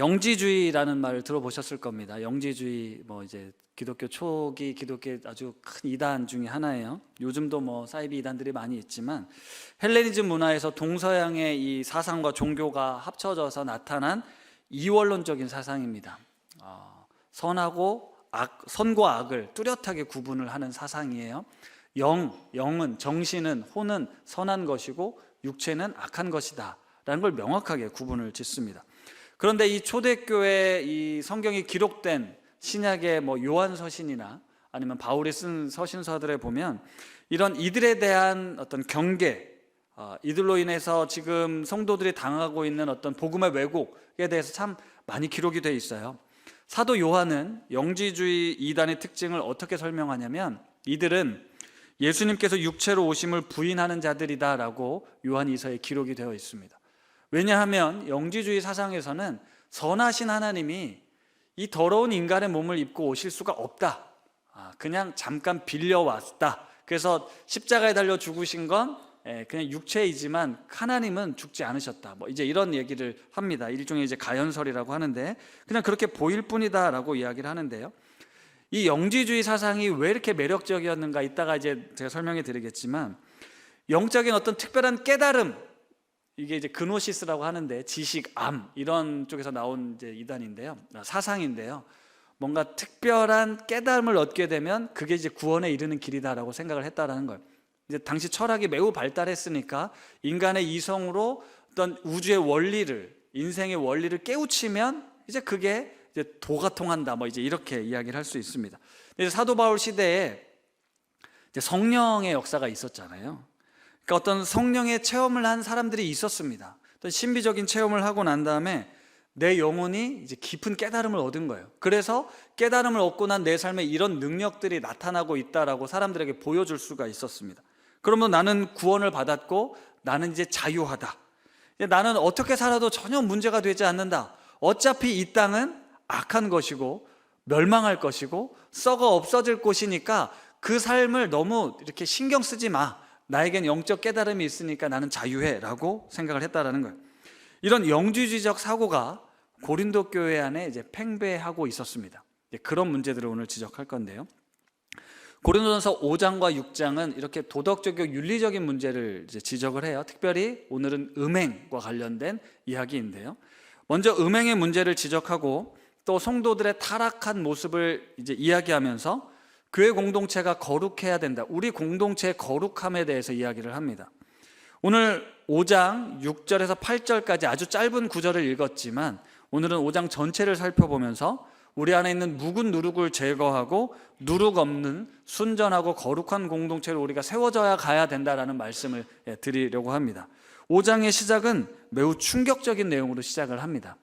영지주의라는 말을 들어보셨을 겁니다. 영지주의 이제 기독교 초기 기독교의 아주 큰 이단 중에 하나예요. 요즘도 사이비 이단들이 많이 있지만 헬레니즘 문화에서 동서양의 이 사상과 종교가 합쳐져서 나타난 이원론적인 사상입니다. 선과 악을 뚜렷하게 구분을 하는 사상이에요. 영은, 정신은, 혼은 선한 것이고 육체는 악한 것이다 라는 걸 명확하게 구분을 짓습니다. 그런데 이 초대교회 이 성경이 기록된 신약의 요한서신이나 아니면 바울이 쓴 서신서들에 보면 이런 이들에 대한 어떤 경계, 이들로 인해서 지금 성도들이 당하고 있는 어떤 복음의 왜곡에 대해서 참 많이 기록이 되어 있어요. 사도 요한은 영지주의 이단의 특징을 어떻게 설명하냐면 이들은 예수님께서 육체로 오심을 부인하는 자들이다 라고 요한이서에 기록이 되어 있습니다. 왜냐하면 영지주의 사상에서는 선하신 하나님이 이 더러운 인간의 몸을 입고 오실 수가 없다, 그냥 잠깐 빌려왔다, 그래서 십자가에 달려 죽으신 건 그냥 육체이지만 하나님은 죽지 않으셨다, 이제 이런 얘기를 합니다. 일종의 이제 가연설이라고 하는데 그냥 그렇게 보일 뿐이다 라고 이야기를 하는데요, 이 영지주의 사상이 왜 이렇게 매력적이었는가 이따가 이제 제가 설명해 드리겠지만, 영적인 어떤 특별한 깨달음, 이게 이제 그노시스라고 하는데 지식, 암 이런 쪽에서 나온 이제 이단인데요, 사상인데요, 뭔가 특별한 깨달음을 얻게 되면 그게 이제 구원에 이르는 길이다라고 생각을 했다라는 거예요. 이제 당시 철학이 매우 발달했으니까 인간의 이성으로 어떤 우주의 원리를, 인생의 원리를 깨우치면 이제 그게 이제 도가 통한다, 이제 이렇게 이야기를 할 수 있습니다. 이제 사도 바울 시대에 이제 성령의 역사가 있었잖아요. 그러니까 어떤 성령의 체험을 한 사람들이 있었습니다. 어떤 신비적인 체험을 하고 난 다음에 내 영혼이 이제 깊은 깨달음을 얻은 거예요. 그래서 깨달음을 얻고 난 내 삶에 이런 능력들이 나타나고 있다라고 사람들에게 보여줄 수가 있었습니다. 그러면 나는 구원을 받았고 나는 이제 자유하다, 나는 어떻게 살아도 전혀 문제가 되지 않는다, 어차피 이 땅은 악한 것이고 멸망할 것이고 썩어 없어질 곳이니까 그 삶을 너무 이렇게 신경 쓰지 마, 나에겐 영적 깨달음이 있으니까 나는 자유해 라고 생각을 했다라는 거예요. 이런 영지주의적 사고가 고린도 교회 안에 이제 팽배하고 있었습니다. 그런 문제들을 오늘 지적할 건데요, 고린도전서 5장과 6장은 이렇게 도덕적이고 윤리적인 문제를 이제 지적을 해요. 특별히 오늘은 음행과 관련된 이야기인데요, 먼저 음행의 문제를 지적하고 또 성도들의 타락한 모습을 이제 이야기하면서 교회 공동체가 거룩해야 된다, 우리 공동체의 거룩함에 대해서 이야기를 합니다. 오늘 5장 6절에서 8절까지 아주 짧은 구절을 읽었지만 오늘은 5장 전체를 살펴보면서 우리 안에 있는 묵은 누룩을 제거하고 누룩 없는 순전하고 거룩한 공동체로 우리가 세워져야 가야 된다라는 말씀을 드리려고 합니다. 5장의 시작은 매우 충격적인 내용으로 시작을 합니다.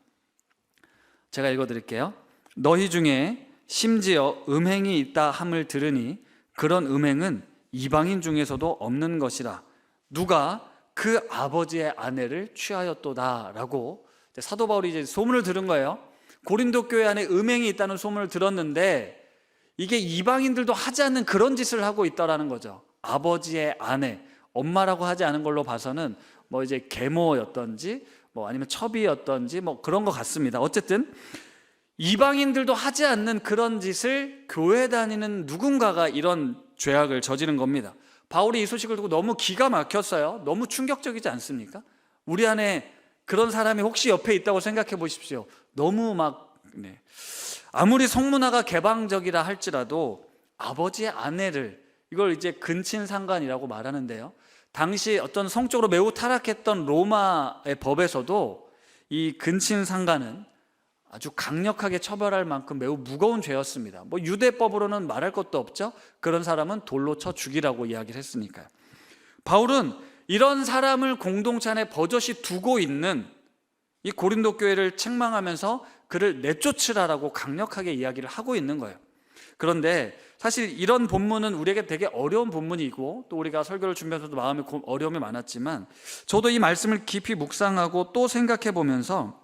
제가 읽어드릴게요. 너희 중에 심지어 음행이 있다 함을 들으니 그런 음행은 이방인 중에서도 없는 것이라, 누가 그 아버지의 아내를 취하였도다 라고 사도 바울이 이제 소문을 들은 거예요. 고린도 교회 안에 음행이 있다는 소문을 들었는데 이게 이방인들도 하지 않는 그런 짓을 하고 있다라는 거죠. 아버지의 아내, 엄마라고 하지 않은 걸로 봐서는 이제 계모였던지 아니면 첩이였던지 그런 것 같습니다. 어쨌든 이방인들도 하지 않는 그런 짓을 교회 다니는 누군가가 이런 죄악을 저지른 겁니다. 바울이 이 소식을 듣고 너무 기가 막혔어요. 너무 충격적이지 않습니까? 우리 안에 그런 사람이 혹시 옆에 있다고 생각해 보십시오. 너무 아무리 성문화가 개방적이라 할지라도 아버지의 아내를, 이걸 이제 근친상간이라고 말하는데요, 당시 어떤 성적으로 매우 타락했던 로마의 법에서도 이 근친상간은 아주 강력하게 처벌할 만큼 매우 무거운 죄였습니다. 유대법으로는 말할 것도 없죠. 그런 사람은 돌로 쳐 죽이라고 이야기를 했으니까요. 바울은 이런 사람을 공동체 안에 버젓이 두고 있는 이 고린도 교회를 책망하면서 그를 내쫓으라라고 강력하게 이야기를 하고 있는 거예요. 그런데 사실 이런 본문은 우리에게 되게 어려운 본문이고 또 우리가 설교를 준비하면서도 마음에 어려움이 많았지만 저도 이 말씀을 깊이 묵상하고 또 생각해 보면서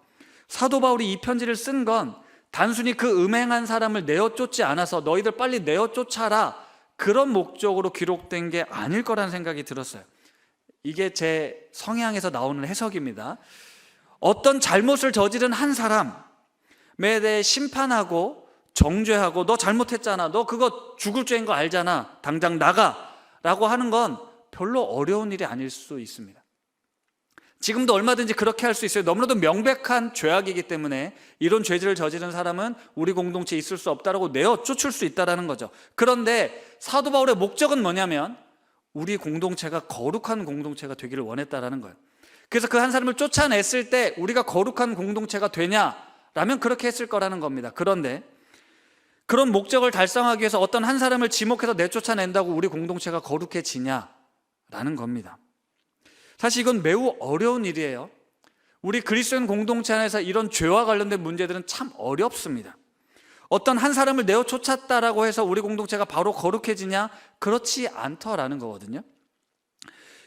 사도 바울이 이 편지를 쓴 건 단순히 그 음행한 사람을 내어쫓지 않아서 너희들 빨리 내어쫓아라, 그런 목적으로 기록된 게 아닐 거라는 생각이 들었어요. 이게 제 성향에서 나오는 해석입니다. 어떤 잘못을 저지른 한 사람, 대해 심판하고 정죄하고 너 잘못했잖아, 너 그거 죽을 죄인 거 알잖아, 당장 나가 라고 하는 건 별로 어려운 일이 아닐 수 있습니다. 지금도 얼마든지 그렇게 할 수 있어요. 너무나도 명백한 죄악이기 때문에 이런 죄질을 저지른 사람은 우리 공동체에 있을 수 없다라고 내어 쫓을 수 있다는 거죠. 그런데 사도 바울의 목적은 뭐냐면 우리 공동체가 거룩한 공동체가 되기를 원했다라는 거예요. 그래서 그 한 사람을 쫓아냈을 때 우리가 거룩한 공동체가 되냐라면 그렇게 했을 거라는 겁니다. 그런데 그런 목적을 달성하기 위해서 어떤 한 사람을 지목해서 내쫓아낸다고 우리 공동체가 거룩해지냐라는 겁니다. 사실 이건 매우 어려운 일이에요. 우리 그리스도인 공동체 안에서 이런 죄와 관련된 문제들은 참 어렵습니다. 어떤 한 사람을 내어 쫓았다라고 해서 우리 공동체가 바로 거룩해지냐? 그렇지 않더라는 거거든요.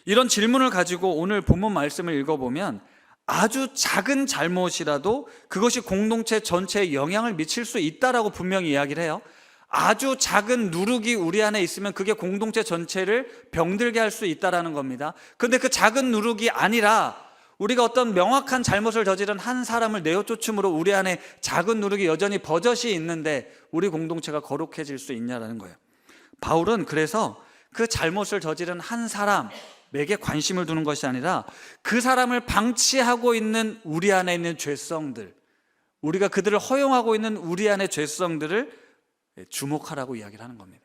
이런 질문을 가지고 오늘 본문 말씀을 읽어보면 아주 작은 잘못이라도 그것이 공동체 전체에 영향을 미칠 수 있다라고 분명히 이야기를 해요. 아주 작은 누룩이 우리 안에 있으면 그게 공동체 전체를 병들게 할 수 있다는 겁니다. 그런데 그 작은 누룩이 아니라 우리가 어떤 명확한 잘못을 저지른 한 사람을 내어 쫓음으로 우리 안에 작은 누룩이 여전히 버젓이 있는데 우리 공동체가 거룩해질 수 있냐라는 거예요. 바울은 그래서 그 잘못을 저지른 한 사람에게 관심을 두는 것이 아니라 그 사람을 방치하고 있는 우리 안에 있는 죄성들, 우리가 그들을 허용하고 있는 우리 안의 죄성들을 주목하라고 이야기를 하는 겁니다.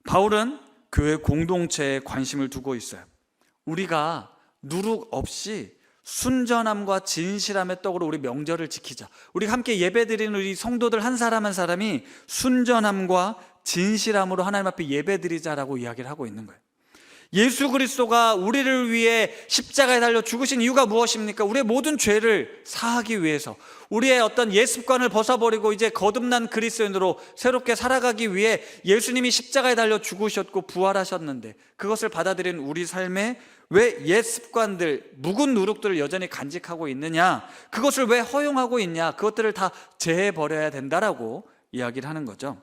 바울은 교회 공동체에 관심을 두고 있어요. 우리가 누룩 없이 순전함과 진실함의 떡으로 우리 명절을 지키자. 우리가 함께 예배드리는 우리 성도들 한 사람 한 사람이 순전함과 진실함으로 하나님 앞에 예배드리자라고 이야기를 하고 있는 거예요. 예수 그리스도가 우리를 위해 십자가에 달려 죽으신 이유가 무엇입니까? 우리의 모든 죄를 사하기 위해서, 우리의 어떤 옛 습관을 벗어버리고 이제 거듭난 그리스도인으로 새롭게 살아가기 위해 예수님이 십자가에 달려 죽으셨고 부활하셨는데 그것을 받아들인 우리 삶에 왜 옛 습관들, 묵은 누룩들을 여전히 간직하고 있느냐? 그것을 왜 허용하고 있냐? 그것들을 다 제해버려야 된다라고 이야기를 하는 거죠.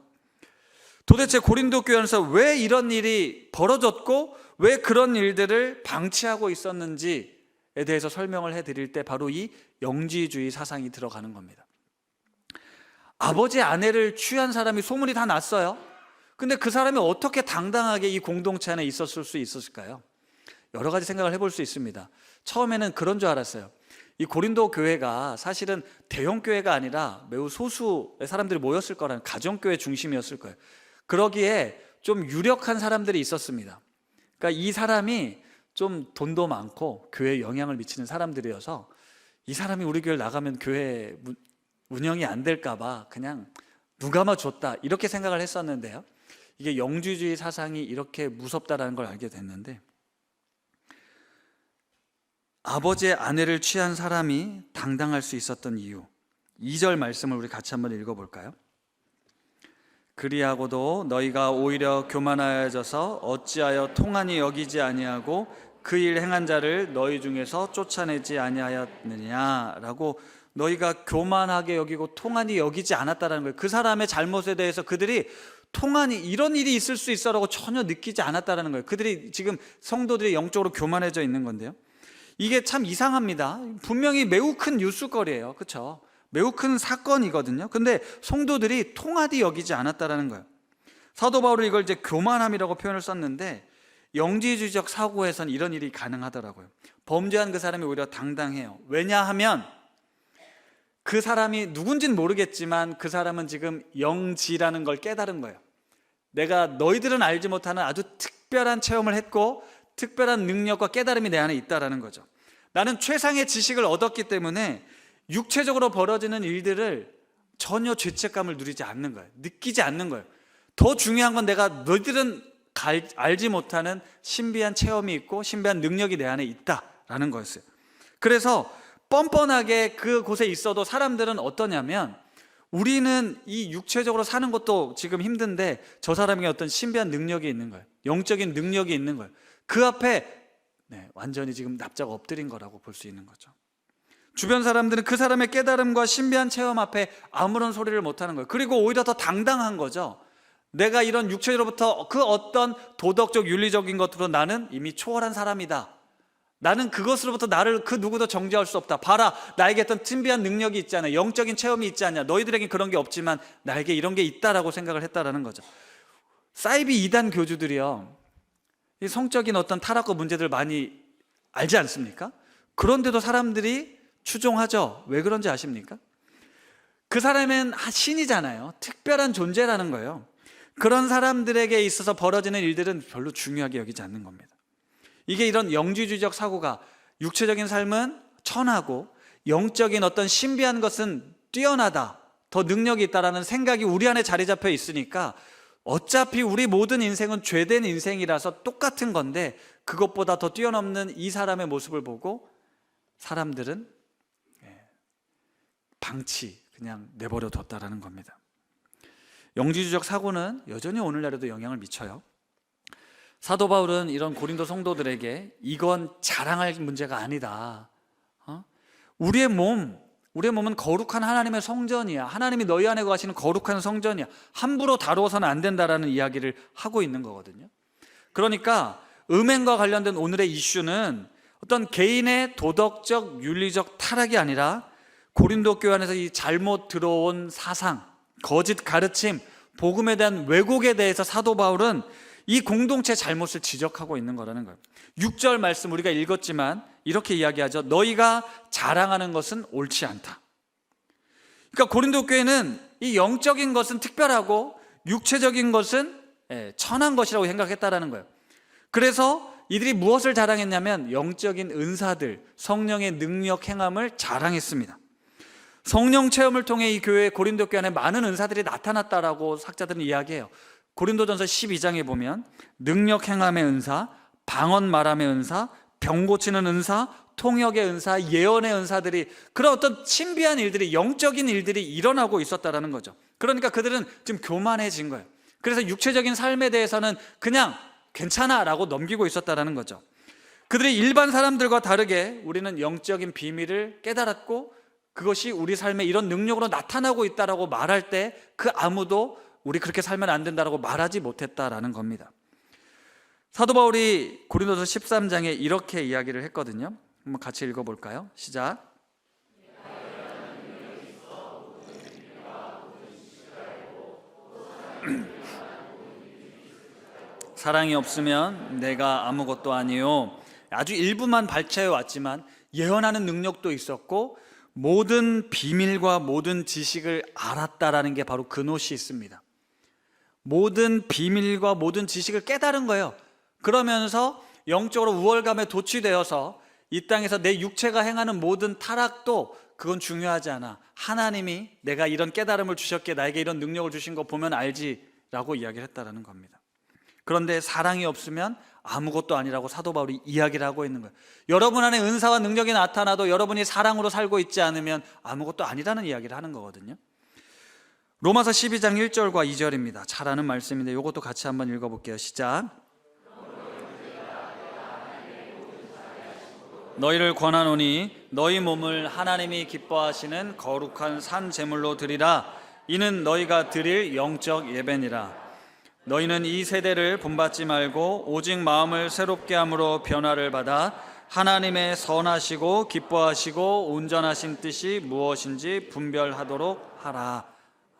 도대체 고린도 교회 안에서 왜 이런 일이 벌어졌고 왜 그런 일들을 방치하고 있었는지에 대해서 설명을 해드릴 때 바로 이 영지주의 사상이 들어가는 겁니다. 아버지의 아내를 취한 사람이 소문이 다 났어요. 근데 그 사람이 어떻게 당당하게 이 공동체 안에 있었을 수 있었을까요? 여러 가지 생각을 해볼 수 있습니다. 처음에는 그런 줄 알았어요. 이 고린도 교회가 사실은 대형 교회가 아니라 매우 소수의 사람들이 모였을 거라는 가정교회 중심이었을 거예요. 그러기에 좀 유력한 사람들이 있었습니다. 그러니까 이 사람이 좀 돈도 많고 교회에 영향을 미치는 사람들이어서 이 사람이 우리 교회를 나가면 교회 운영이 안 될까 봐 그냥 누가 뭐 줬다 이렇게 생각을 했었는데요. 이게 영지주의 사상이 이렇게 무섭다라는 걸 알게 됐는데, 아버지의 아내를 취한 사람이 당당할 수 있었던 이유, 2절 말씀을 우리 같이 한번 읽어볼까요? 그리하고도 너희가 오히려 교만하여져서 어찌하여 통한이 여기지 아니하고 그 일 행한 자를 너희 중에서 쫓아내지 아니하였느냐라고, 너희가 교만하게 여기고 통한이 여기지 않았다라는 거예요. 그 사람의 잘못에 대해서 그들이 통한이 이런 일이 있을 수 있어라고 전혀 느끼지 않았다라는 거예요. 그들이 지금 성도들이 영적으로 교만해져 있는 건데요. 이게 참 이상합니다. 분명히 매우 큰 뉴스거리예요. 그렇죠? 매우 큰 사건이거든요. 근데 성도들이 통하디 여기지 않았다라는 거예요. 사도 바울은 이걸 이제 교만함이라고 표현을 썼는데 영지주의적 사고에선 이런 일이 가능하더라고요. 범죄한 그 사람이 오히려 당당해요. 왜냐하면 그 사람이 누군지는 모르겠지만 그 사람은 지금 영지라는 걸 깨달은 거예요. 내가 너희들은 알지 못하는 아주 특별한 체험을 했고 특별한 능력과 깨달음이 내 안에 있다라는 거죠. 나는 최상의 지식을 얻었기 때문에 육체적으로 벌어지는 일들을 전혀 죄책감을 누리지 않는 거예요. 느끼지 않는 거예요. 더 중요한 건 내가 너희들은 알지 못하는 신비한 체험이 있고 신비한 능력이 내 안에 있다라는 거였어요. 그래서 뻔뻔하게 그곳에 있어도 사람들은 어떠냐면, 우리는 이 육체적으로 사는 것도 지금 힘든데 저 사람에게 어떤 신비한 능력이 있는 거예요. 영적인 능력이 있는 거예요. 그 앞에 완전히 지금 납작 엎드린 거라고 볼 수 있는 거죠. 주변 사람들은 그 사람의 깨달음과 신비한 체험 앞에 아무런 소리를 못하는 거예요. 그리고 오히려 더 당당한 거죠. 내가 이런 육체로부터 그 어떤 도덕적 윤리적인 것으로 나는 이미 초월한 사람이다 나는 그것으로부터 나를 그 누구도 정죄할 수 없다. 봐라, 나에게 어떤 신비한 능력이 있지 않냐, 영적인 체험이 있지 않냐, 너희들에게 그런 게 없지만 나에게 이런 게 있다라고 생각을 했다라는 거죠. 사이비 이단 교주들이요, 이 성적인 어떤 타락과 문제들 많이 알지 않습니까? 그런데도 사람들이 추종하죠. 왜 그런지 아십니까? 그 사람은 신이잖아요. 특별한 존재라는 거예요. 그런 사람들에게 있어서 벌어지는 일들은 별로 중요하게 여기지 않는 겁니다. 이게 이런 영지주의적 사고가, 육체적인 삶은 천하고 영적인 어떤 신비한 것은 뛰어나다, 더 능력이 있다라는 생각이 우리 안에 자리 잡혀 있으니까 어차피 우리 모든 인생은 죄된 인생이라서 똑같은 건데 그것보다 더 뛰어넘는 이 사람의 모습을 보고 사람들은 방치, 그냥 내버려 뒀다라는 겁니다. 영지주의적 사고는 여전히 오늘날에도 영향을 미쳐요. 사도 바울은 이런 고린도 성도들에게 이건 자랑할 문제가 아니다. 우리의 몸은 거룩한 하나님의 성전이야. 하나님이 너희 안에 거하시는 거룩한 성전이야. 함부로 다루어서는 안 된다라는 이야기를 하고 있는 거거든요. 그러니까 음행과 관련된 오늘의 이슈는 어떤 개인의 도덕적, 윤리적 타락이 아니라 고린도 교회 안에서 이 잘못 들어온 사상, 거짓 가르침, 복음에 대한 왜곡에 대해서 사도 바울은 이 공동체 잘못을 지적하고 있는 거라는 거예요. 6절 말씀 우리가 읽었지만 이렇게 이야기하죠. 너희가 자랑하는 것은 옳지 않다. 그러니까 고린도 교회는 이 영적인 것은 특별하고 육체적인 것은 천한 것이라고 생각했다라는 거예요. 그래서 이들이 무엇을 자랑했냐면 영적인 은사들, 성령의 능력 행함을 자랑했습니다. 성령 체험을 통해 이 교회 고린도 교회 안에 많은 은사들이 나타났다라고 학자들은 이야기해요. 고린도전서 12장에 보면 능력 행함의 은사, 방언 말함의 은사, 병 고치는 은사, 통역의 은사, 예언의 은사들이, 그런 어떤 신비한 일들이, 영적인 일들이 일어나고 있었다라는 거죠. 그러니까 그들은 지금 교만해진 거예요. 그래서 육체적인 삶에 대해서는 그냥 괜찮아 라고 넘기고 있었다라는 거죠. 그들이 일반 사람들과 다르게 우리는 영적인 비밀을 깨달았고 그것이 우리 삶에 이런 능력으로 나타나고 있다라고 말할 때 그 아무도 우리 그렇게 살면 안 된다라고 말하지 못했다라는 겁니다. 사도 바울이 고린도서 13장에 이렇게 이야기를 했거든요. 한번 같이 읽어볼까요? 시작. 사랑이 없으면 내가 아무것도 아니요. 아주 일부만 발췌해 왔지만 예언하는 능력도 있었고 모든 비밀과 모든 지식을 알았다라는 게 바로 그 노시 있습니다. 모든 비밀과 모든 지식을 깨달은 거예요. 그러면서 영적으로 우월감에 도취되어서 이 땅에서 내 육체가 행하는 모든 타락도 그건 중요하지 않아. 하나님이 내가 이런 깨달음을 주셨기에 나에게 이런 능력을 주신 거 보면 알지라고 이야기를 했다라는 겁니다. 그런데 사랑이 없으면 아무것도 아니라고 사도 바울이 이야기를 하고 있는 거예요. 여러분 안에 은사와 능력이 나타나도 여러분이 사랑으로 살고 있지 않으면 아무것도 아니라는 이야기를 하는 거거든요. 로마서 12장 1절과 2절입니다. 잘 아는 말씀인데 이것도 같이 한번 읽어볼게요. 시작. 너희를 권하노니 너희 몸을 하나님이 기뻐하시는 거룩한 산 제물로 드리라. 이는 너희가 드릴 영적 예배니라. 너희는 이 세대를 본받지 말고 오직 마음을 새롭게 함으로 변화를 받아 하나님의 선하시고 기뻐하시고 온전하신 뜻이 무엇인지 분별하도록 하라.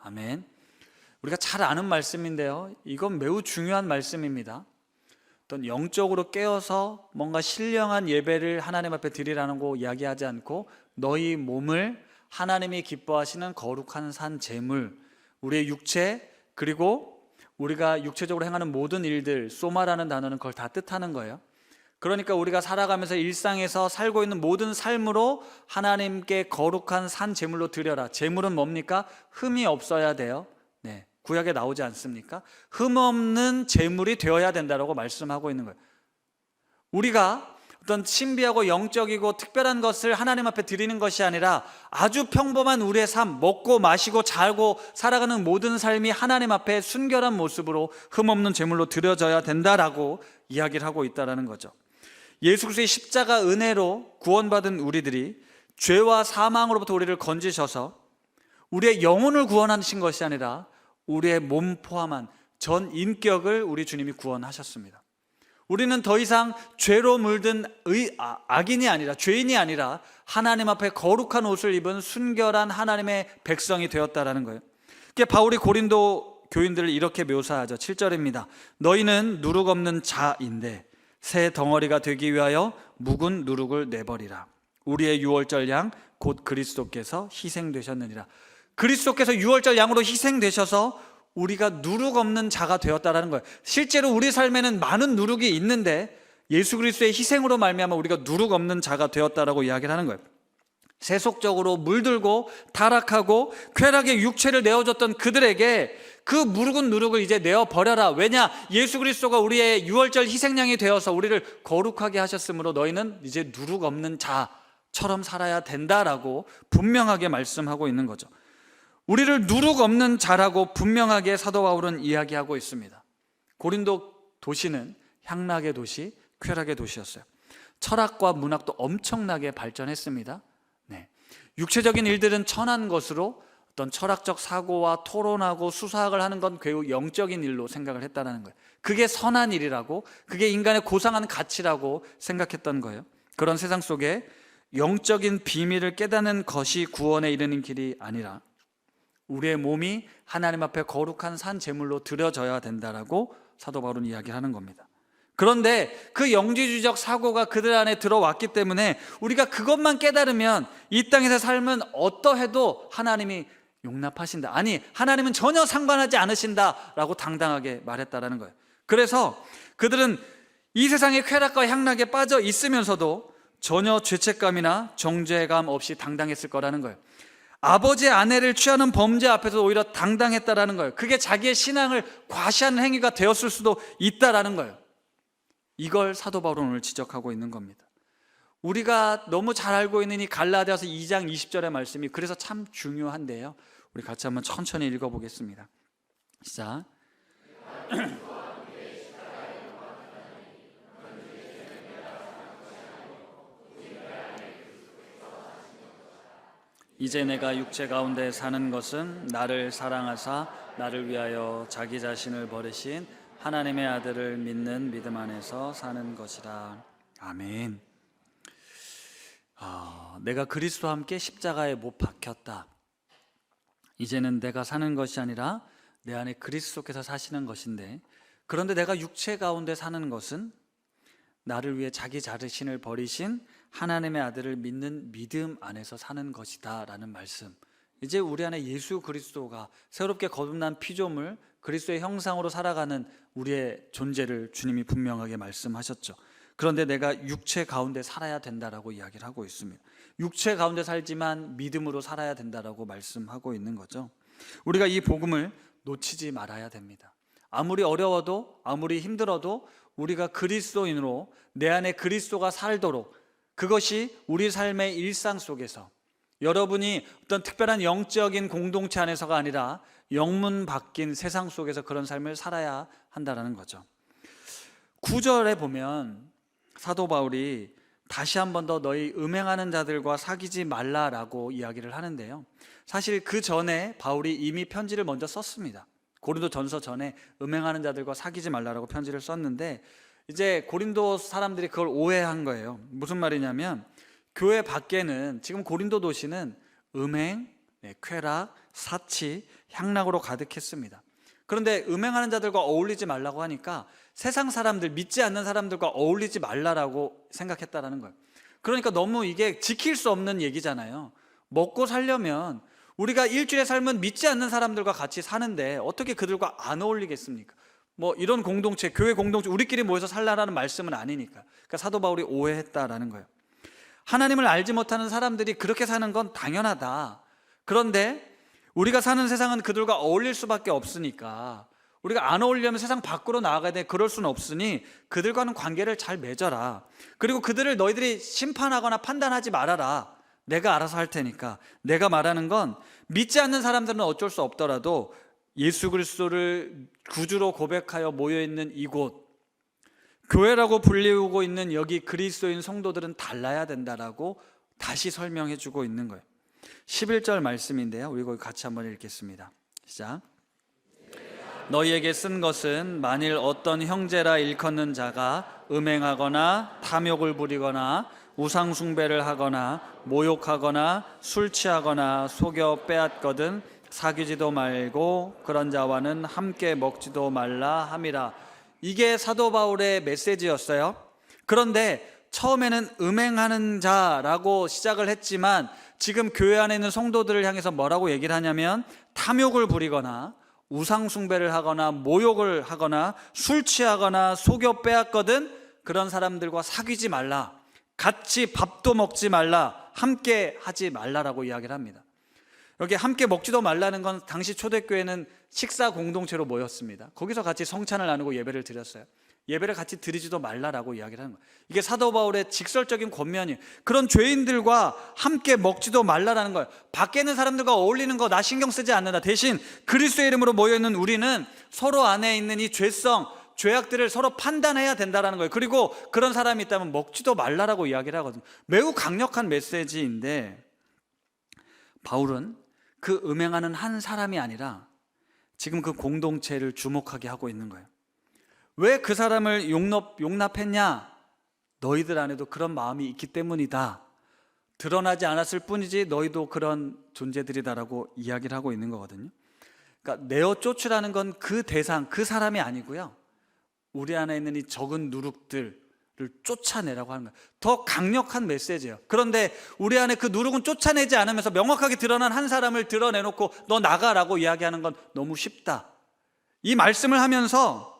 아멘. 우리가 잘 아는 말씀인데요, 이건 매우 중요한 말씀입니다. 어떤 영적으로 깨어서 뭔가 신령한 예배를 하나님 앞에 드리라는 거 이야기하지 않고 너희 몸을 하나님이 기뻐하시는 거룩한 산 제물, 우리의 육체, 그리고 우리가 육체적으로 행하는 모든 일들, 소마라는 단어는 그걸 다 뜻하는 거예요. 그러니까 우리가 살아가면서 일상에서 살고 있는 모든 삶으로 하나님께 거룩한 산 제물로 드려라. 제물은 뭡니까? 흠이 없어야 돼요. 네, 구약에 나오지 않습니까? 흠 없는 제물이 되어야 된다고 말씀하고 있는 거예요. 우리가 어떤 신비하고 영적이고 특별한 것을 하나님 앞에 드리는 것이 아니라 아주 평범한 우리의 삶, 먹고 마시고 자고 살아가는 모든 삶이 하나님 앞에 순결한 모습으로 흠없는 제물로 드려져야 된다라고 이야기를 하고 있다는 거죠. 예수 그리스도의 십자가 은혜로 구원받은 우리들이 죄와 사망으로부터 우리를 건지셔서 우리의 영혼을 구원하신 것이 아니라 우리의 몸 포함한 전 인격을 우리 주님이 구원하셨습니다. 우리는 더 이상 죄로 물든 악인이 아니라, 죄인이 아니라 하나님 앞에 거룩한 옷을 입은 순결한 하나님의 백성이 되었다라는 거예요. 그게 바울이 고린도 교인들을 이렇게 묘사하죠. 7절입니다. 너희는 누룩 없는 자인데 새 덩어리가 되기 위하여 묵은 누룩을 내버리라. 우리의 유월절 양 곧 그리스도께서 희생되셨느니라. 그리스도께서 유월절 양으로 희생되셔서 우리가 누룩 없는 자가 되었다라는 거예요. 실제로 우리 삶에는 많은 누룩이 있는데 예수 그리스도의 희생으로 말미암아 우리가 누룩 없는 자가 되었다라고 이야기를 하는 거예요. 세속적으로 물들고 타락하고 쾌락의 육체를 내어줬던 그들에게 그 묵은 누룩을 이제 내어버려라. 왜냐? 예수 그리스도가 우리의 유월절 희생양이 되어서 우리를 거룩하게 하셨으므로 너희는 이제 누룩 없는 자처럼 살아야 된다라고 분명하게 말씀하고 있는 거죠. 우리를 누룩 없는 자라고 분명하게 사도 바울은 이야기하고 있습니다. 고린도 도시는 향락의 도시, 쾌락의 도시였어요. 철학과 문학도 엄청나게 발전했습니다. 육체적인 일들은 천한 것으로 어떤 철학적 사고와 토론하고 수사학을 하는 건 결국 영적인 일로 생각을 했다는 거예요. 그게 선한 일이라고, 그게 인간의 고상한 가치라고 생각했던 거예요. 그런 세상 속에 영적인 비밀을 깨닫는 것이 구원에 이르는 길이 아니라 우리의 몸이 하나님 앞에 거룩한 산 제물로 드려져야 된다라고 사도 바울은 이야기를 하는 겁니다. 그런데 그 영지주의적 사고가 그들 안에 들어왔기 때문에 우리가 그것만 깨달으면 이 땅에서 삶은 어떠해도 하나님이 용납하신다, 아니 하나님은 전혀 상관하지 않으신다라고 당당하게 말했다라는 거예요. 그래서 그들은 이 세상의 쾌락과 향락에 빠져 있으면서도 전혀 죄책감이나 정죄감 없이 당당했을 거라는 거예요. 아버지의 아내를 취하는 범죄 앞에서 오히려 당당했다라는 거예요. 그게 자기의 신앙을 과시하는 행위가 되었을 수도 있다라는 거예요. 이걸 사도 바울은 오늘 지적하고 있는 겁니다. 우리가 너무 잘 알고 있는 이 갈라디아서 2장 20절의 말씀이 그래서 참 중요한데요. 우리 같이 한번 천천히 읽어보겠습니다. 시작. 이제 내가 육체 가운데 사는 것은 나를 사랑하사 나를 위하여 자기 자신을 버리신 하나님의 아들을 믿는 믿음 안에서 사는 것이라. 아멘. 내가 그리스도와 함께 십자가에 못 박혔다. 이제는 내가 사는 것이 아니라 내 안에 그리스도께서 사시는 것인데, 그런데 내가 육체 가운데 사는 것은 나를 위해 자기 자신을 버리신 하나님의 아들을 믿는 믿음 안에서 사는 것이다 라는 말씀. 이제 우리 안에 예수 그리스도가 새롭게 거듭난 피조물, 그리스도의 형상으로 살아가는 우리의 존재를 주님이 분명하게 말씀하셨죠. 그런데 내가 육체 가운데 살아야 된다라고 이야기를 하고 있습니다. 육체 가운데 살지만 믿음으로 살아야 된다라고 말씀하고 있는 거죠. 우리가 이 복음을 놓치지 말아야 됩니다. 아무리 어려워도 아무리 힘들어도 우리가 그리스도인으로 내 안에 그리스도가 살도록, 그것이 우리 삶의 일상 속에서, 여러분이 어떤 특별한 영적인 공동체 안에서가 아니라 영문 바뀐 세상 속에서 그런 삶을 살아야 한다는 거죠. 9절에 보면 사도 바울이 다시 한 번 더 너희 음행하는 자들과 사귀지 말라라고 이야기를 하는데요, 사실 그 전에 바울이 이미 편지를 먼저 썼습니다. 고린도 전서 전에 음행하는 자들과 사귀지 말라라고 편지를 썼는데, 이제 고린도 사람들이 그걸 오해한 거예요. 무슨 말이냐면 교회 밖에는 지금 고린도 도시는 음행, 쾌락, 사치, 향락으로 가득했습니다. 그런데 음행하는 자들과 어울리지 말라고 하니까 세상 사람들, 믿지 않는 사람들과 어울리지 말라라고 생각했다라는 거예요. 그러니까 너무 이게 지킬 수 없는 얘기잖아요. 먹고 살려면 우리가 일주일의 삶은 믿지 않는 사람들과 같이 사는데 어떻게 그들과 안 어울리겠습니까? 뭐 이런 공동체, 교회 공동체, 우리끼리 모여서 살라라는 말씀은 아니니까. 그러니까 사도 바울이 오해했다라는 거예요. 하나님을 알지 못하는 사람들이 그렇게 사는 건 당연하다. 그런데 우리가 사는 세상은 그들과 어울릴 수밖에 없으니까, 우리가 안 어울리려면 세상 밖으로 나아가야 돼. 그럴 수는 없으니 그들과는 관계를 잘 맺어라. 그리고 그들을 너희들이 심판하거나 판단하지 말아라. 내가 알아서 할 테니까. 내가 말하는 건 믿지 않는 사람들은 어쩔 수 없더라도 예수 그리스도를 구주로 고백하여 모여있는 이곳, 교회라고 불리우고 있는 여기 그리스도인 성도들은 달라야 된다라고 다시 설명해 주고 있는 거예요. 11절 말씀인데요, 우리 거기 같이 한번 읽겠습니다. 시작. 너희에게 쓴 것은 만일 어떤 형제라 일컫는 자가 음행하거나 탐욕을 부리거나 우상 숭배를 하거나 모욕하거나 술 취하거나 속여 빼앗거든 사귀지도 말고 그런 자와는 함께 먹지도 말라 함이라. 이게 사도 바울의 메시지였어요. 그런데 처음에는 음행하는 자라고 시작을 했지만 지금 교회 안에 있는 성도들을 향해서 뭐라고 얘기를 하냐면 탐욕을 부리거나 우상 숭배를 하거나 모욕을 하거나 술 취하거나 속여 빼앗거든 그런 사람들과 사귀지 말라, 같이 밥도 먹지 말라, 함께 하지 말라라고 이야기를 합니다. 여기 함께 먹지도 말라는 건 당시 초대교회는 식사 공동체로 모였습니다. 거기서 같이 성찬을 나누고 예배를 드렸어요. 예배를 같이 드리지도 말라라고 이야기를 하는 거예요. 이게 사도 바울의 직설적인 권면이에요. 그런 죄인들과 함께 먹지도 말라라는 거예요. 밖에 있는 사람들과 어울리는 거 나 신경 쓰지 않는다. 대신 그리스도의 이름으로 모여있는 우리는 서로 안에 있는 이 죄성, 죄악들을 서로 판단해야 된다라는 거예요. 그리고 그런 사람이 있다면 먹지도 말라라고 이야기를 하거든요. 매우 강력한 메시지인데 바울은 그 음행하는 한 사람이 아니라 지금 그 공동체를 주목하게 하고 있는 거예요. 왜 그 사람을 용납했냐? 너희들 안에도 그런 마음이 있기 때문이다. 드러나지 않았을 뿐이지 너희도 그런 존재들이다라고 이야기를 하고 있는 거거든요. 그러니까 내어 쫓으라는 건 그 대상, 그 사람이 아니고요, 우리 안에 있는 이 적은 누룩들을 쫓아내라고 하는 거예요. 더 강력한 메시지예요. 그런데 우리 안에 그 누룩은 쫓아내지 않으면서 명확하게 드러난 한 사람을 드러내놓고 너 나가라고 이야기하는 건 너무 쉽다. 이 말씀을 하면서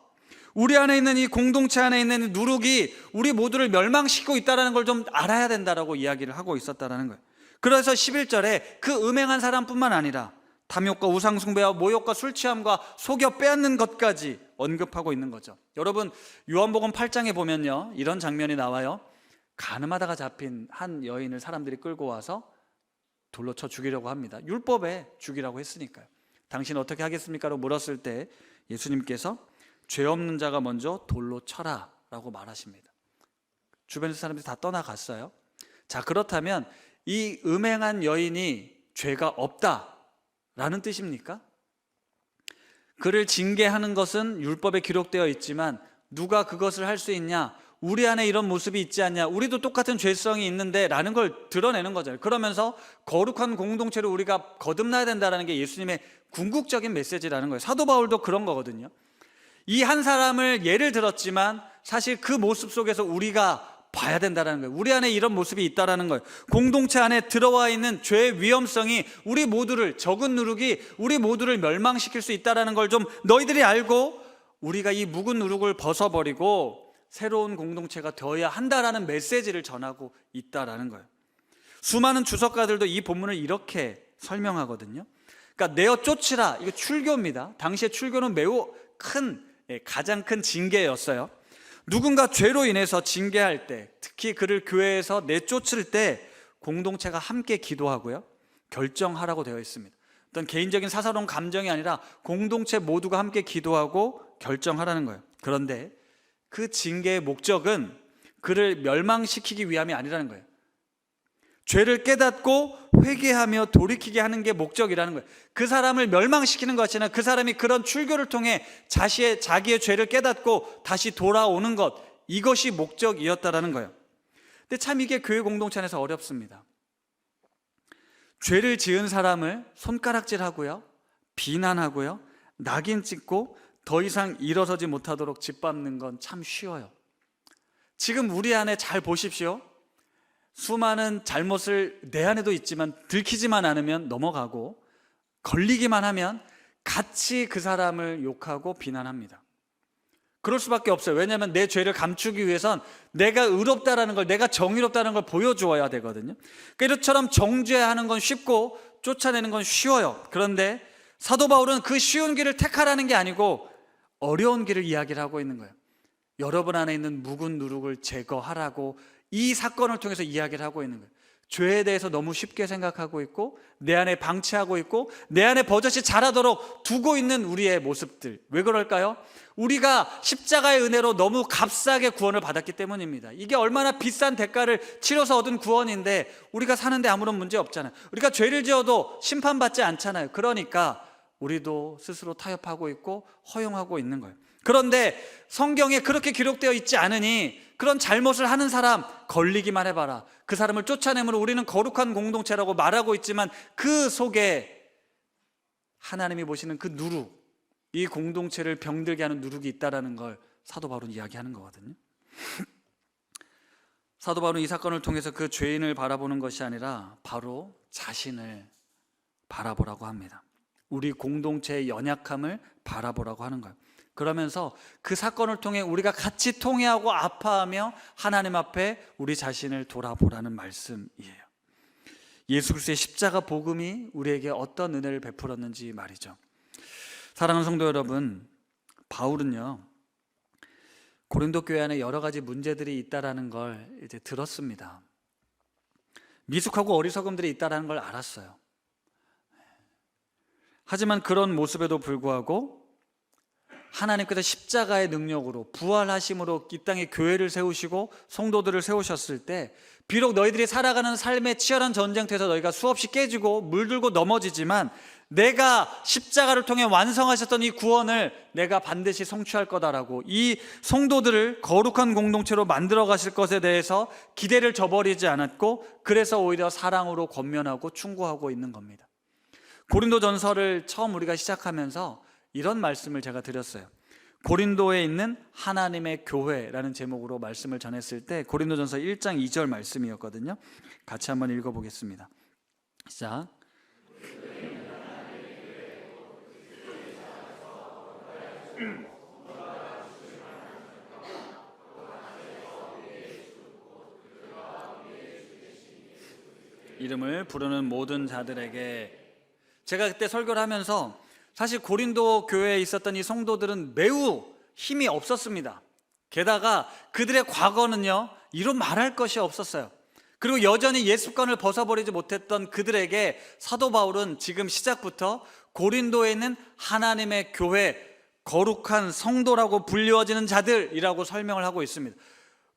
우리 안에 있는 이 공동체 안에 있는 누룩이 우리 모두를 멸망시키고 있다는 걸 좀 알아야 된다라고 이야기를 하고 있었다는 거예요. 그래서 11절에 그 음행한 사람뿐만 아니라 탐욕과 우상숭배와 모욕과 술취함과 속여 빼앗는 것까지 언급하고 있는 거죠. 여러분, 요한복음 8장에 보면요, 이런 장면이 나와요. 간음하다가 잡힌 한 여인을 사람들이 끌고 와서 돌로 쳐 죽이려고 합니다. 율법에 죽이라고 했으니까요. 당신 어떻게 하겠습니까? 라고 물었을 때 예수님께서 죄 없는 자가 먼저 돌로 쳐라 라고 말하십니다. 주변 사람들이 다 떠나갔어요. 자, 그렇다면 이 음행한 여인이 죄가 없다라는 뜻입니까? 그를 징계하는 것은 율법에 기록되어 있지만 누가 그것을 할 수 있냐? 우리 안에 이런 모습이 있지 않냐? 우리도 똑같은 죄성이 있는데 라는 걸 드러내는 거잖아요. 그러면서 거룩한 공동체를 우리가 거듭나야 된다는 게 예수님의 궁극적인 메시지라는 거예요. 사도 바울도 그런 거거든요. 이 한 사람을 예를 들었지만 사실 그 모습 속에서 우리가 봐야 된다는 거예요. 우리 안에 이런 모습이 있다는 거예요. 공동체 안에 들어와 있는 죄의 위험성이 우리 모두를, 적은 누룩이 우리 모두를 멸망시킬 수 있다는 걸 좀 너희들이 알고 우리가 이 묵은 누룩을 벗어버리고 새로운 공동체가 되어야 한다라는 메시지를 전하고 있다는 거예요. 수많은 주석가들도 이 본문을 이렇게 설명하거든요. 그러니까 내어 쫓으라, 이거 출교입니다. 당시에 출교는 매우 가장 큰 징계였어요. 누군가 죄로 인해서 징계할 때, 특히 그를 교회에서 내쫓을 때 공동체가 함께 기도하고요, 결정하라고 되어 있습니다. 어떤 개인적인 사사로운 감정이 아니라 공동체 모두가 함께 기도하고 결정하라는 거예요. 그런데 그 징계의 목적은 그를 멸망시키기 위함이 아니라는 거예요. 죄를 깨닫고 회개하며 돌이키게 하는 게 목적이라는 거예요. 그 사람을 멸망시키는 것이 아니라 그 사람이 그런 출교를 통해 자기의 죄를 깨닫고 다시 돌아오는 것, 이것이 목적이었다라는 거예요. 근데 참 이게 교회 공동체 안에서 어렵습니다. 죄를 지은 사람을 손가락질하고요, 비난하고요, 낙인 찍고 더 이상 일어서지 못하도록 짓밟는 건 참 쉬워요. 지금 우리 안에 잘 보십시오. 수많은 잘못을 내 안에도 있지만 들키지만 않으면 넘어가고, 걸리기만 하면 같이 그 사람을 욕하고 비난합니다. 그럴 수밖에 없어요. 왜냐하면 내 죄를 감추기 위해선 내가 의롭다라는 걸, 내가 정의롭다는 걸 보여주어야 되거든요. 그러니까 이것처럼 정죄하는 건 쉽고 쫓아내는 건 쉬워요. 그런데 사도 바울은 그 쉬운 길을 택하라는 게 아니고 어려운 길을 이야기를 하고 있는 거예요. 여러분 안에 있는 묵은 누룩을 제거하라고 이 사건을 통해서 이야기를 하고 있는 거예요. 죄에 대해서 너무 쉽게 생각하고 있고 내 안에 방치하고 있고 내 안에 버젓이 자라도록 두고 있는 우리의 모습들, 왜 그럴까요? 우리가 십자가의 은혜로 너무 값싸게 구원을 받았기 때문입니다. 이게 얼마나 비싼 대가를 치러서 얻은 구원인데 우리가 사는데 아무런 문제 없잖아요. 우리가 죄를 지어도 심판받지 않잖아요. 그러니까 우리도 스스로 타협하고 있고 허용하고 있는 거예요. 그런데 성경에 그렇게 기록되어 있지 않으니 그런 잘못을 하는 사람 걸리기만 해봐라. 그 사람을 쫓아내므로 우리는 거룩한 공동체라고 말하고 있지만 그 속에 하나님이 보시는 그 누룩, 이 공동체를 병들게 하는 누룩이 있다는 걸 사도 바울은 이야기하는 거거든요. 사도 바울은 이 사건을 통해서 그 죄인을 바라보는 것이 아니라 바로 자신을 바라보라고 합니다. 우리 공동체의 연약함을 바라보라고 하는 거예요. 그러면서 그 사건을 통해 우리가 같이 통회하고 아파하며 하나님 앞에 우리 자신을 돌아보라는 말씀이에요. 예수 그리스도의 십자가 복음이 우리에게 어떤 은혜를 베풀었는지 말이죠. 사랑하는 성도 여러분, 바울은요 고린도 교회 안에 여러 가지 문제들이 있다라는 걸 이제 들었습니다. 미숙하고 어리석음들이 있다라는 걸 알았어요. 하지만 그런 모습에도 불구하고 하나님께서 십자가의 능력으로 부활하심으로 이 땅에 교회를 세우시고 성도들을 세우셨을 때 비록 너희들이 살아가는 삶의 치열한 전쟁터에서 너희가 수없이 깨지고 물들고 넘어지지만 내가 십자가를 통해 완성하셨던 이 구원을 내가 반드시 성취할 거다라고 이 성도들을 거룩한 공동체로 만들어 가실 것에 대해서 기대를 저버리지 않았고 그래서 오히려 사랑으로 권면하고 충고하고 있는 겁니다. 고린도전서를 처음 우리가 시작하면서 이런 말씀을 제가 드렸어요. 고린도에 있는 하나님의 교회라는 제목으로 말씀을 전했을 때 고린도전서 1장 2절 말씀이었거든요. 같이 한번 읽어보겠습니다. 시작. 이름을 부르는 모든 자들에게. 제가 그때 설교를 하면서 사실 고린도 교회에 있었던 이 성도들은 매우 힘이 없었습니다. 게다가 그들의 과거는요 이루 말할 것이 없었어요. 그리고 여전히 예습관을 벗어버리지 못했던 그들에게 사도 바울은 지금 시작부터 고린도에 있는 하나님의 교회, 거룩한 성도라고 불리워지는 자들이라고 설명을 하고 있습니다.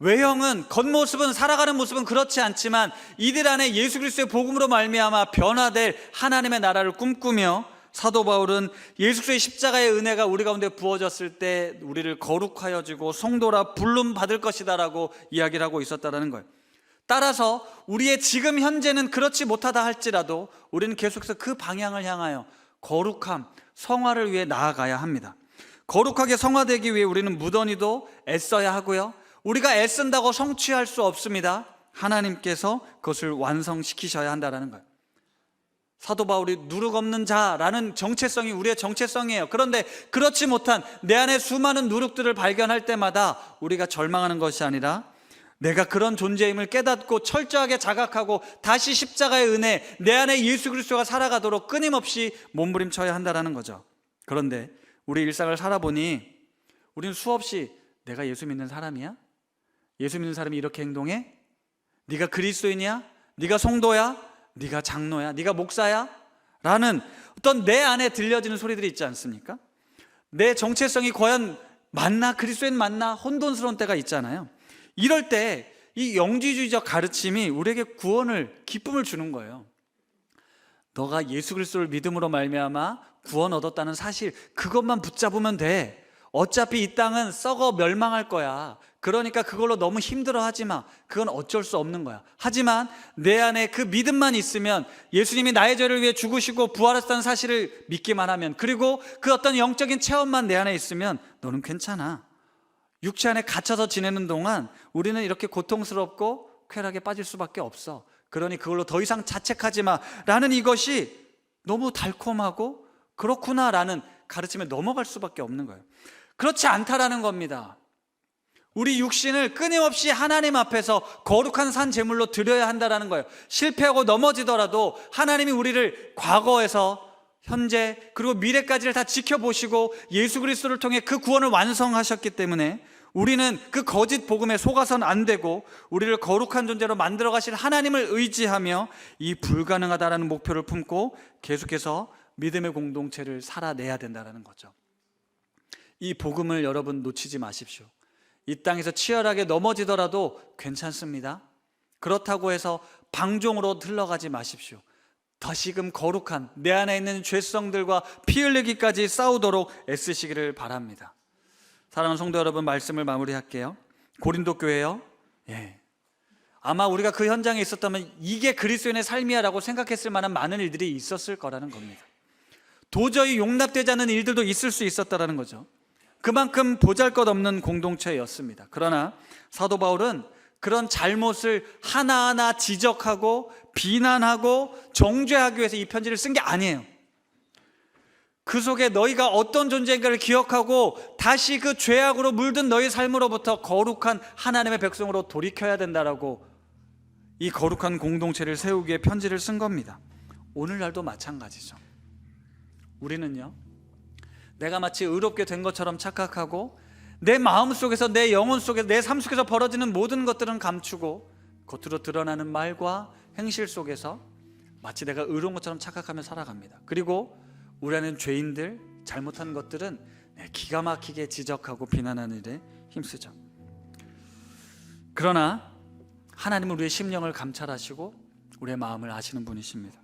외형은, 겉모습은, 살아가는 모습은 그렇지 않지만 이들 안에 예수 그리스도의 복음으로 말미암아 변화될 하나님의 나라를 꿈꾸며 사도 바울은 예수 그리스도의 십자가의 은혜가 우리 가운데 부어졌을 때 우리를 거룩하여 주고 성도라 부름 받을 것이다 라고 이야기를 하고 있었다는 거예요. 따라서 우리의 지금 현재는 그렇지 못하다 할지라도 우리는 계속해서 그 방향을 향하여 거룩함, 성화를 위해 나아가야 합니다. 거룩하게 성화되기 위해 우리는 무던히도 애써야 하고요, 우리가 애쓴다고 성취할 수 없습니다. 하나님께서 그것을 완성시키셔야 한다는 거예요. 사도 바울이 누룩 없는 자라는 정체성이 우리의 정체성이에요. 그런데 그렇지 못한 내 안에 수많은 누룩들을 발견할 때마다 우리가 절망하는 것이 아니라 내가 그런 존재임을 깨닫고 철저하게 자각하고 다시 십자가의 은혜, 내 안에 예수 그리스도가 살아가도록 끊임없이 몸부림쳐야 한다는 거죠. 그런데 우리 일상을 살아보니 우리는 수없이 내가 예수 믿는 사람이야? 예수 믿는 사람이 이렇게 행동해? 네가 그리스도인이야? 네가 성도야? 네가 장로야? 네가 목사야? 라는 어떤 내 안에 들려지는 소리들이 있지 않습니까? 내 정체성이 과연 맞나? 그리스도인 맞나? 혼돈스러운 때가 있잖아요. 이럴 때 이 영지주의적 가르침이 우리에게 구원을, 기쁨을 주는 거예요. 너가 예수 그리스도를 믿음으로 말미암아 구원 얻었다는 사실, 그것만 붙잡으면 돼. 어차피 이 땅은 썩어 멸망할 거야. 그러니까 그걸로 너무 힘들어하지 마. 그건 어쩔 수 없는 거야. 하지만 내 안에 그 믿음만 있으면, 예수님이 나의 죄를 위해 죽으시고 부활하셨다는 사실을 믿기만 하면, 그리고 그 어떤 영적인 체험만 내 안에 있으면 너는 괜찮아. 육체 안에 갇혀서 지내는 동안 우리는 이렇게 고통스럽고 쾌락에 빠질 수밖에 없어. 그러니 그걸로 더 이상 자책하지 마 라는 이것이 너무 달콤하고 그렇구나라는 가르침에 넘어갈 수밖에 없는 거예요. 그렇지 않다라는 겁니다. 우리 육신을 끊임없이 하나님 앞에서 거룩한 산 제물로 드려야 한다라는 거예요. 실패하고 넘어지더라도 하나님이 우리를 과거에서 현재 그리고 미래까지를 다 지켜보시고 예수 그리스도를 통해 그 구원을 완성하셨기 때문에 우리는 그 거짓 복음에 속아서는 안 되고 우리를 거룩한 존재로 만들어 가실 하나님을 의지하며 이 불가능하다라는 목표를 품고 계속해서 믿음의 공동체를 살아내야 된다는 거죠. 이 복음을 여러분 놓치지 마십시오. 이 땅에서 치열하게 넘어지더라도 괜찮습니다. 그렇다고 해서 방종으로 흘러가지 마십시오. 다시금 거룩한 내 안에 있는 죄성들과 피 흘리기까지 싸우도록 애쓰시기를 바랍니다. 사랑하는 성도 여러분, 말씀을 마무리할게요. 고린도 교회요. 아마 우리가 그 현장에 있었다면 이게 그리스도인의 삶이야라고 생각했을 만한 많은 일들이 있었을 거라는 겁니다. 도저히 용납되지 않는 일들도 있을 수 있었다라는 거죠. 그만큼 보잘것없는 공동체였습니다. 그러나 사도 바울은 그런 잘못을 하나하나 지적하고 비난하고 정죄하기 위해서 이 편지를 쓴 게 아니에요. 그 속에 너희가 어떤 존재인가를 기억하고 다시 그 죄악으로 물든 너희 삶으로부터 거룩한 하나님의 백성으로 돌이켜야 된다라고 이 거룩한 공동체를 세우기 위해 편지를 쓴 겁니다. 오늘날도 마찬가지죠. 우리는요, 내가 마치 의롭게 된 것처럼 착각하고 내 마음 속에서, 내 영혼 속에서, 내 삶 속에서 벌어지는 모든 것들은 감추고 겉으로 드러나는 말과 행실 속에서 마치 내가 의로운 것처럼 착각하며 살아갑니다. 그리고 우리 안에 죄인들, 잘못한 것들은 기가 막히게 지적하고 비난하는 일에 힘쓰죠. 그러나 하나님은 우리의 심령을 감찰하시고 우리의 마음을 아시는 분이십니다.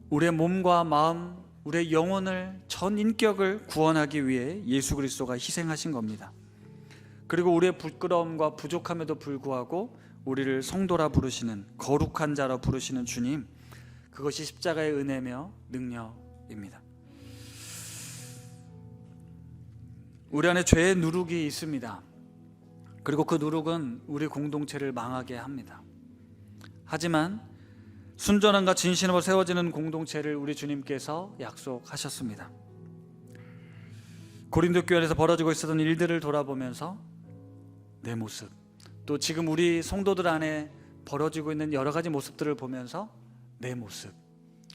우리의 몸과 마음, 우리의 영혼을, 전 인격을 구원하기 위해 예수 그리스도가 희생하신 겁니다. 그리고 우리의 부끄러움과 부족함에도 불구하고 우리를 성도라 부르시는, 거룩한 자라 부르시는 주님, 그것이 십자가의 은혜며 능력입니다. 우리 안에 죄의 누룩이 있습니다. 그리고 그 누룩은 우리 공동체를 망하게 합니다. 하지만 순전함과 진실함으로 세워지는 공동체를 우리 주님께서 약속하셨습니다. 고린도 교회에서 벌어지고 있었던 일들을 돌아보면서 내 모습, 또 지금 우리 성도들 안에 벌어지고 있는 여러 가지 모습들을 보면서 내 모습,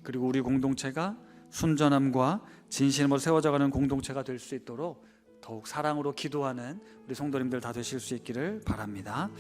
그리고 우리 공동체가 순전함과 진실함으로 세워져가는 공동체가 될 수 있도록 더욱 사랑으로 기도하는 우리 성도님들 다 되실 수 있기를 바랍니다.